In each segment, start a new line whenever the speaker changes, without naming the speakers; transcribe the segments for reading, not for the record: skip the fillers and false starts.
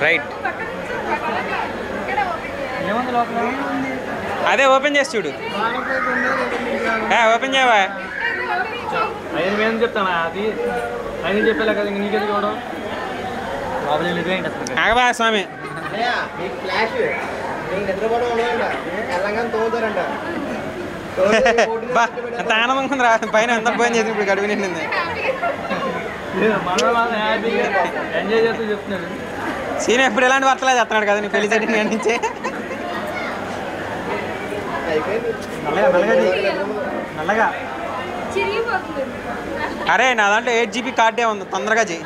Right. అదే open చేసి చూడు. ఓపెన్ చేయవా?
చెప్తాను అది ఆయన చెప్పేలా కదా నీకెందుకు చూడడం.
ఆగబా స్వామి. బా ఎంత ఆనందంగా ఉందిరా. పైన ఎంత పోయిన చేసి ఇప్పుడు గడువు నిండింది.
ఎంజాయ్ చేస్తూ చెప్తున్నాడు.
సీన్ ఎప్పుడు ఎలాంటి వర్తలా చేస్తున్నాడు కదా నీ పెళ్లి చెట్టు నుంచి.
నల్లగా
అరే నా దాంట్లో 8 GB కార్డే ఉంది, తొందరగా చెయ్యి.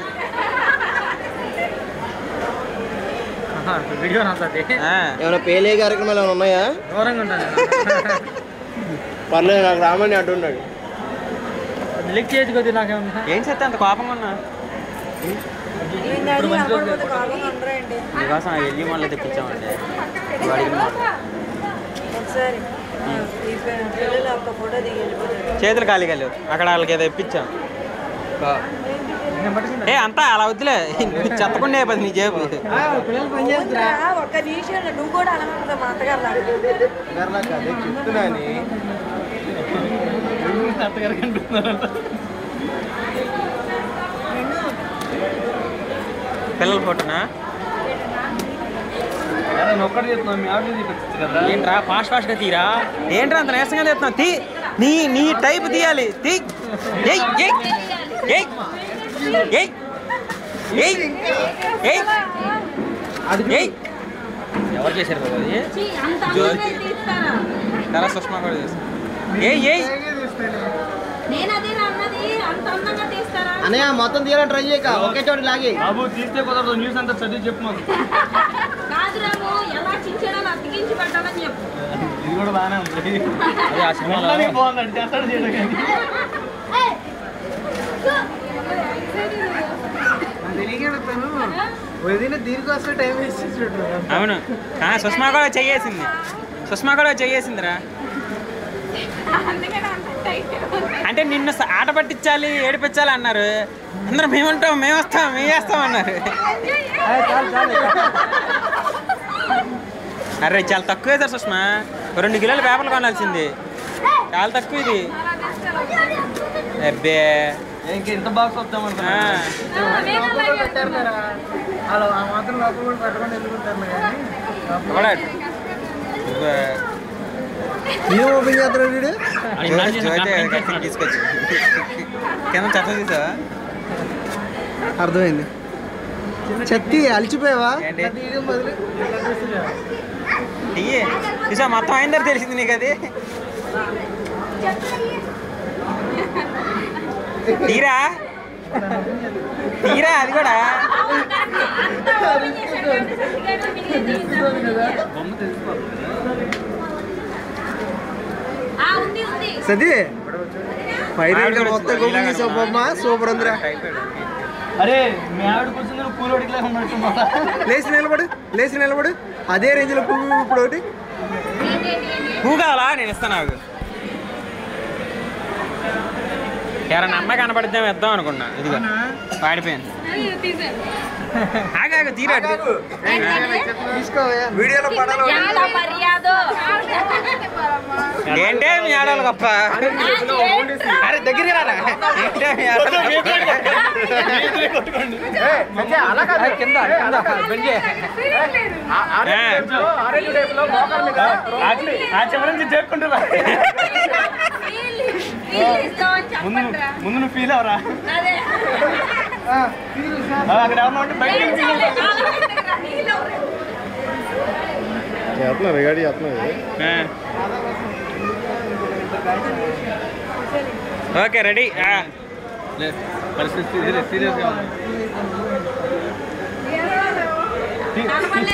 వీడియో
ఏమైనా పేలే కార్యక్రమాలు ఏమైనా ఉన్నాయా?
దూరంగా ఉంటాను.
పర్లేదు, నాకు రామని అటు ఉన్నాడు.
లిక్ చేయొచ్చు కొద్దిగా. నాకేమన్నా
ఏం చేస్తే అంత కోపంగా ఉన్నా? మీకోసం ఎల్జీ మోడల్ తెప్పించామండి. చేతులు ఖాళీగా లేవు, అక్కడ వాళ్ళకి ఏదో ఇప్పించాం. అంతా అలా వద్దులే, చెత్తకుండా అయిపోతుంది నీ జేబు. పిల్లల ఫోటోనా? ఏంట్రా ఫాస్ట్గా తీరా? ఏంట్రా అంత నీరసంగా తీస్తున్నావు? తీ, నీ టైప్ తీయాలి. తీ. ఎవరు చేశారు బాబు అది? చాలా సుష్మా కూడా చేస్తారు.
అన్నయ్య మొత్తం తీయాలని ట్రై చేయక, ఒకే చోట లాగి.
బాబు తీస్తే కుదరదు, న్యూస్ అంతా చదివి చెప్పు మాకు. ఇది కూడా బాగానే ఉంది. బాగుందండి, చేస్తాడు చేయడం.
దీనికోసం టైం వేస్ట్.
అవును, సుష్మా కూడా చెయ్యేసిందిరా. అంటే నిన్ను ఆట పట్టించాలి, ఏడిపించాలి అన్నారు. అందరూ మేముంటాం, మేము చేస్తాం అన్నారు. అరే చాలా తక్కువే సార్ సుష్మా, 2 కిలోల పేపర్లు కొనాల్సింది. చాలా తక్కువ ఇది. అబ్బే
ఇంత బాక్స్ వస్తామంటా.
తీసుకొచ్చి కింద చెత్త తీసావా?
అర్థమైంది. చెత్తి అలిచిపోయావా?
తీసా మొత్తం అయిందని తెలిసింది నీకు అది. తీరా అది కూడా.
సది మొత్తం బొమ్మ సూపర్ ఉందిరా.
అరే మీ ఆవిడ కూర్చుంది, పూలోడికి ఉన్నట్టు.
లేచి నిలబడు. అదే రేంజ్ లో పువ్వు. ఇప్పుడు ఒకటి
పువ్వు కావాలా? నేను ఇస్తాను. నాకు ఎవరన్నా అమ్మాయి కనపడిద్దాం ఇద్దాం అనుకున్నా. ఇదిగో పాడిపోయింది. ఆగా తీరా
వీడియోలో
ఏంటే మీ ఆడవాళ్ళు గొప్ప. అరే దగ్గరికి రారా. కింద
చేసుకుంటున్నా. ముందు నువ్వు ఫీల్ అవరా? అక్కడ ఎవరన్నా ఉంటే బయట
ఓకే రెడీ.
పరిస్థితి సీరియస్గా ఉంది.